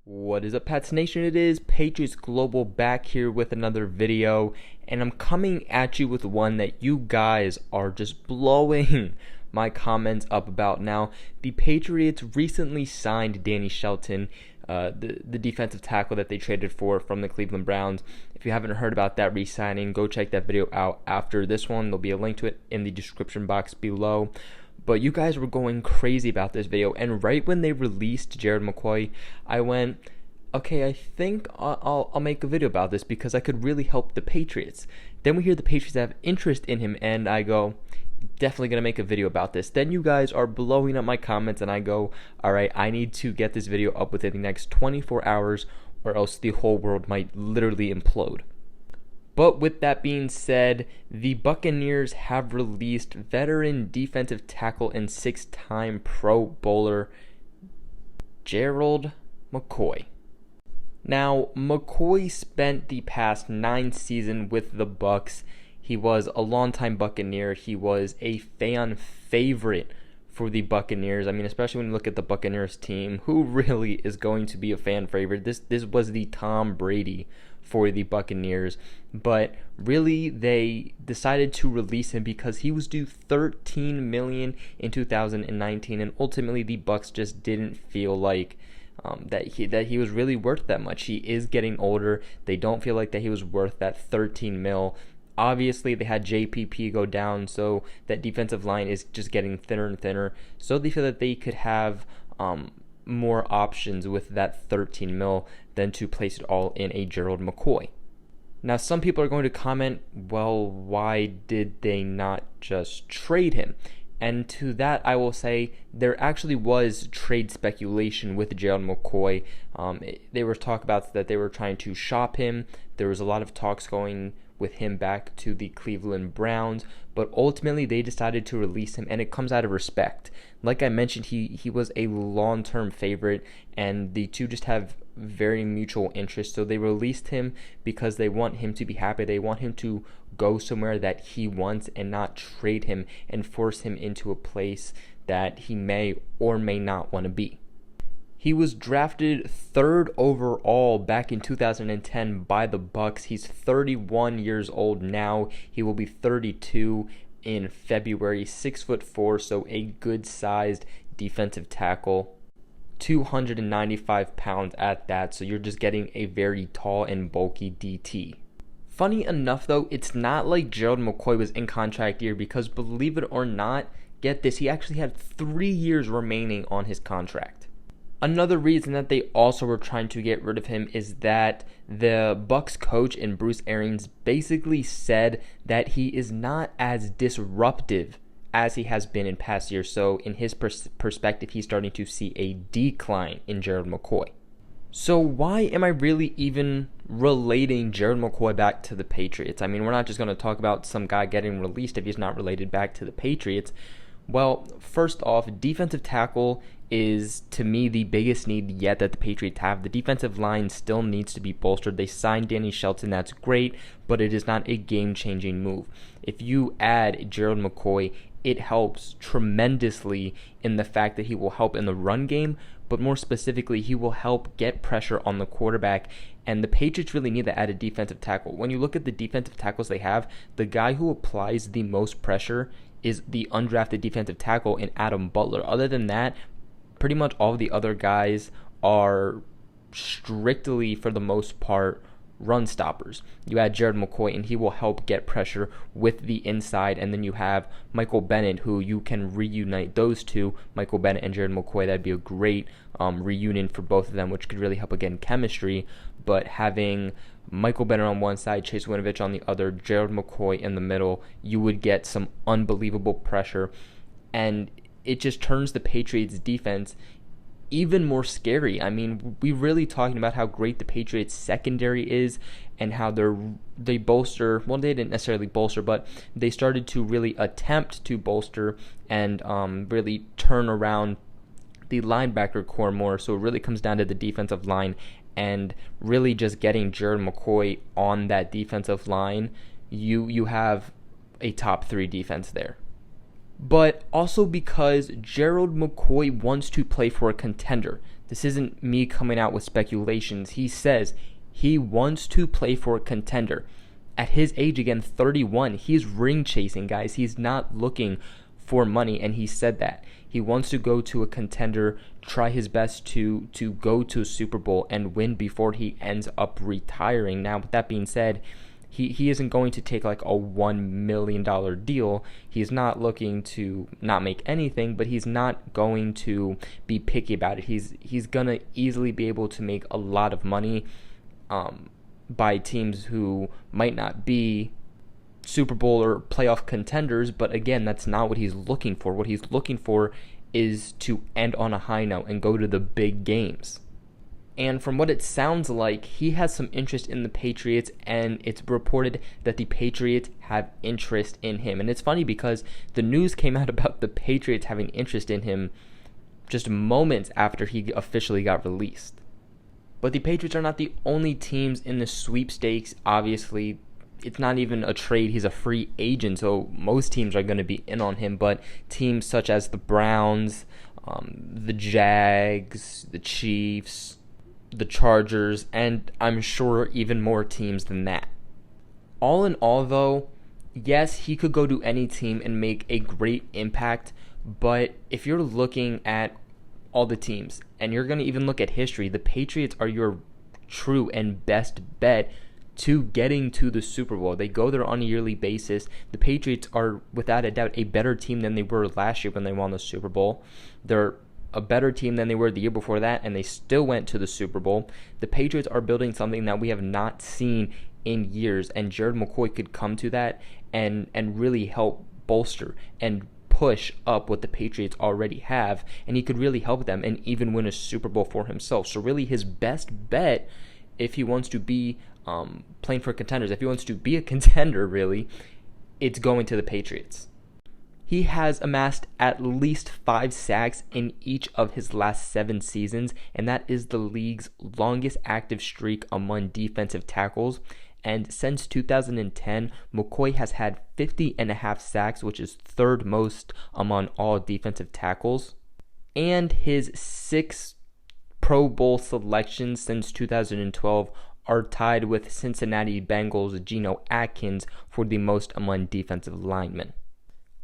What is up, Pats Nation? It is Patriots Global back here with another video, and I'm coming at you with one that you guys are just blowing my comments up about. Now, the Patriots recently signed Danny Shelton, the defensive tackle that they traded for from the Cleveland Browns. If you haven't heard about that re-signing, go check that video out after this one. There'll be a link to it in the description box below. But you guys were going crazy about this video, and right when they released Gerald McCoy, I went, okay, I think I'll make a video about this because I could really help the Patriots. Then we hear the Patriots have interest in him, and I go, definitely going to make a video about this. Then you guys are blowing up my comments, and I go, all right, I need to get this video up within the next 24 hours, or else the whole world might literally implode. But with that being said, the Buccaneers have released veteran defensive tackle and six-time Pro Bowler Gerald McCoy. Now, McCoy spent the past 9 seasons with the Bucs. He was a longtime Buccaneer. He was a fan favorite for the Buccaneers. I mean, especially when you look at the Buccaneers team, who really is going to be a fan favorite? This was the Tom Brady for the Buccaneers, but really they decided to release him because he was due $13 million in 2019, and ultimately the Bucs just didn't feel like that he was really worth that much. He is getting older. They don't feel like that he was worth that 13 mil. Obviously, they had JPP go down, so that defensive line is just getting thinner and thinner. So they feel that they could have more options with that 13 mil than to place it all in a Gerald McCoy. Now, some people are going to comment, well, why did they not just trade him? And to that, I will say there actually was trade speculation with Gerald McCoy. They were talk about that they were trying to shop him. There was a lot of talks going with him back to the Cleveland Browns, but ultimately they decided to release him, and it comes out of respect. Like I mentioned, he was a long-term favorite, and the two just have very mutual interest, so they released him because they want him to be happy. They want him to go somewhere that he wants and not trade him and force him into a place that he may or may not want to be. He was drafted 3rd overall back in 2010 by the Bucs. He's 31 years old now. He will be 32 in February. 6'4", so a good-sized defensive tackle. 295 pounds at that, so you're just getting a very tall and bulky DT. Funny enough, though, it's not like Gerald McCoy was in contract year because, believe it or not, get this, he actually had 3 years remaining on his contract. Another reason that they also were trying to get rid of him is that the Bucs coach and Bruce Arians basically said that he is not as disruptive as he has been in past years. So in his perspective, he's starting to see a decline in Gerald McCoy. So why am I really even relating Gerald McCoy back to the Patriots? I mean, we're not just going to talk about some guy getting released if he's not related back to the Patriots. Well, first off, defensive tackle is, to me, the biggest need yet that the Patriots have. The defensive line still needs to be bolstered. They signed Danny Shelton, that's great, but it is not a game-changing move. If you add Gerald McCoy, it helps tremendously in the fact that he will help in the run game, but more specifically, he will help get pressure on the quarterback, and the Patriots really need to add a defensive tackle. When you look at the defensive tackles they have, the guy who applies the most pressure is the undrafted defensive tackle in Adam Butler. Other than that, pretty much all of the other guys are strictly, for the most part, run stoppers. You add Gerald McCoy, and he will help get pressure with the inside, and then you have Michael Bennett, who you can reunite those two, Michael Bennett and Gerald McCoy. That'd be a great reunion for both of them, which could really help, again, chemistry. But having Michael Bennett on one side, Chase Winovich on the other, Gerald McCoy in the middle, you would get some unbelievable pressure, and it just turns the Patriots' defense even more scary. I mean, we're really talking about how great the Patriots' secondary is and how they bolster. Well, they didn't necessarily bolster, but they started to really attempt to bolster and really turn around the linebacker core more. So it really comes down to the defensive line and really just getting Gerald McCoy on that defensive line. You have a top 3 defense there. but also because Gerald McCoy wants to play for a contender. This isn't me coming out with speculations. He says he wants to play for a contender. At his age, again, 31, he's ring chasing, guys. He's not looking for money, and he said that. He wants to go to a contender, try his best to go to a Super Bowl and win before he ends up retiring. Now, with that being said, he isn't going to take like a $1 million deal. He's not looking to not make anything, but he's not going to be picky about it. He's going to easily be able to make a lot of money by teams who might not be Super Bowl or playoff contenders, but again, that's not what he's looking for. What he's looking for is to end on a high note and go to the big games. And from what it sounds like, he has some interest in the Patriots, and it's reported that the Patriots have interest in him. And it's funny because the news came out about the Patriots having interest in him just moments after he officially got released. But the Patriots are not the only teams in the sweepstakes. Obviously, it's not even a trade. He's a free agent, so most teams are going to be in on him. But teams such as the Browns, the Jags, the Chiefs, the Chargers, and I'm sure even more teams than that. All in all, though, yes, he could go to any team and make a great impact, but if you're looking at all the teams, and you're going to even look at history, the Patriots are your true and best bet to getting to the Super Bowl. They go there on a yearly basis. The Patriots are, without a doubt, a better team than they were last year when they won the Super Bowl. They're a better team than they were the year before that, and they still went to the Super Bowl. The Patriots are building something that we have not seen in years, and Gerald McCoy could come to that and really help bolster and push up what the Patriots already have, and he could really help them and even win a Super Bowl for himself. So really his best bet, if he wants to be playing for contenders, if he wants to be a contender, really, it's going to the Patriots. He has amassed at least 5 sacks in each of his last 7 seasons, and that is the league's longest active streak among defensive tackles. And since 2010, McCoy has had 50.5 sacks, which is third most among all defensive tackles. And his 6 Pro Bowl selections since 2012 are tied with Cincinnati Bengals' Geno Atkins for the most among defensive linemen.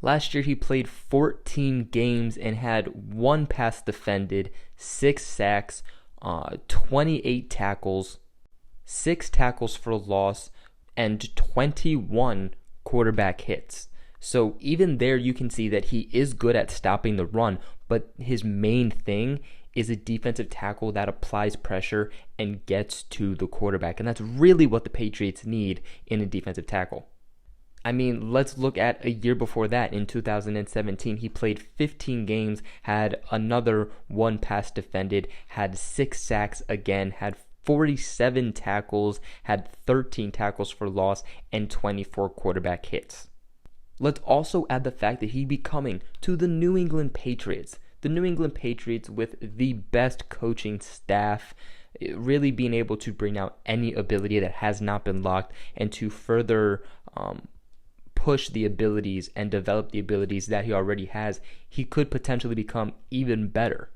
Last year, he played 14 games and had 1 pass defended, 6 sacks, 28 tackles, 6 tackles for loss, and 21 quarterback hits. So even there, you can see that he is good at stopping the run, but his main thing is a defensive tackle that applies pressure and gets to the quarterback. And that's really what the Patriots need in a defensive tackle. I mean, let's look at a year before that. In 2017, he played 15 games, had another 1 pass defended, had 6 sacks again, had 47 tackles, had 13 tackles for loss, and 24 quarterback hits. Let's also add the fact that he'd be coming to the New England Patriots. The New England Patriots with the best coaching staff, really being able to bring out any ability that has not been locked and to further push the abilities and develop the abilities that he already has. He could potentially become even better.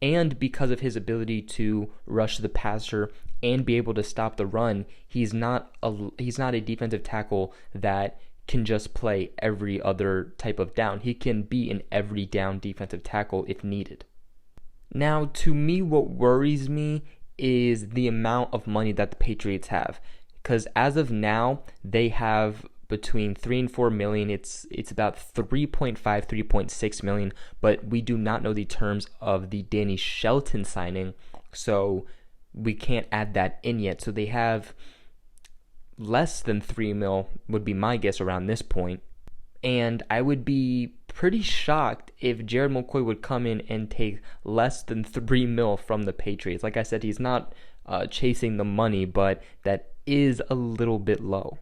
And because of his ability to rush the passer and be able to stop the run, he's not a defensive tackle that can just play every other type of down. He can be an every down defensive tackle if needed. Now, to me, what worries me is the amount of money that the Patriots have. Because as of now, they have between 3 and 4 million. It's about 3.5, 3.6 million, but we do not know the terms of the Danny Shelton signing, so we can't add that in yet. So they have less than 3 mil, would be my guess around this point. And I would be pretty shocked if Gerald McCoy would come in and take less than 3 mil from the Patriots. Like I said, he's not chasing the money, but that is a little bit low.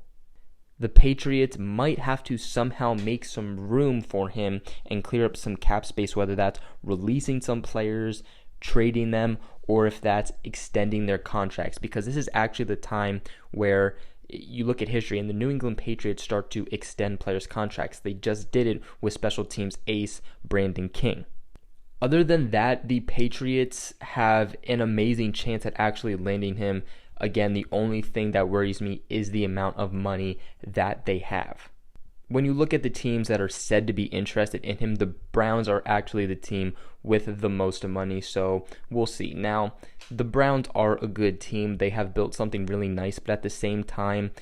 The Patriots might have to somehow make some room for him and clear up some cap space, whether that's releasing some players, trading them, or if that's extending their contracts, because this is actually the time where you look at history and the New England Patriots start to extend players' contracts. They just did it with special teams ace Brandon King. Other than that, the Patriots have an amazing chance at actually landing him. Again, the only thing that worries me is the amount of money that they have. When you look at the teams that are said to be interested in him, the Browns are actually the team with the most money, so we'll see. Now, the Browns are a good team. They have built something really nice, but at the same time,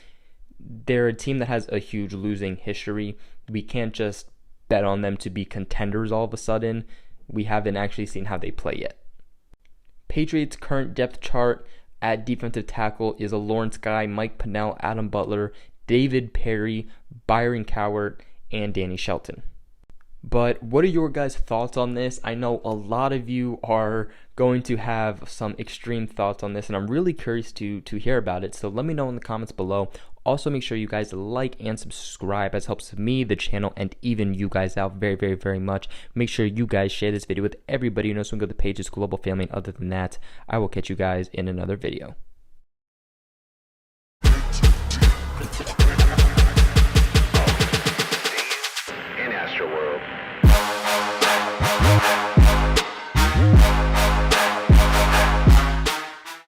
they're a team that has a huge losing history. We can't just bet on them to be contenders all of a sudden. We haven't actually seen how they play yet. Patriots' current depth chart at defensive tackle is a Lawrence Guy, Mike Pennell, Adam Butler, David Perry, Byron Cowart, and Danny Shelton. But what are your guys' thoughts on this? I know a lot of you are going to have some extreme thoughts on this, and I'm really curious to hear about it. So let me know in the comments below. Also, make sure you guys like and subscribe, as helps me, the channel, and even you guys out very, very, very much. Make sure you guys share this video with everybody you know so we can go to the Pages Global family. And other than that, I will catch you guys in another video. In Astro World.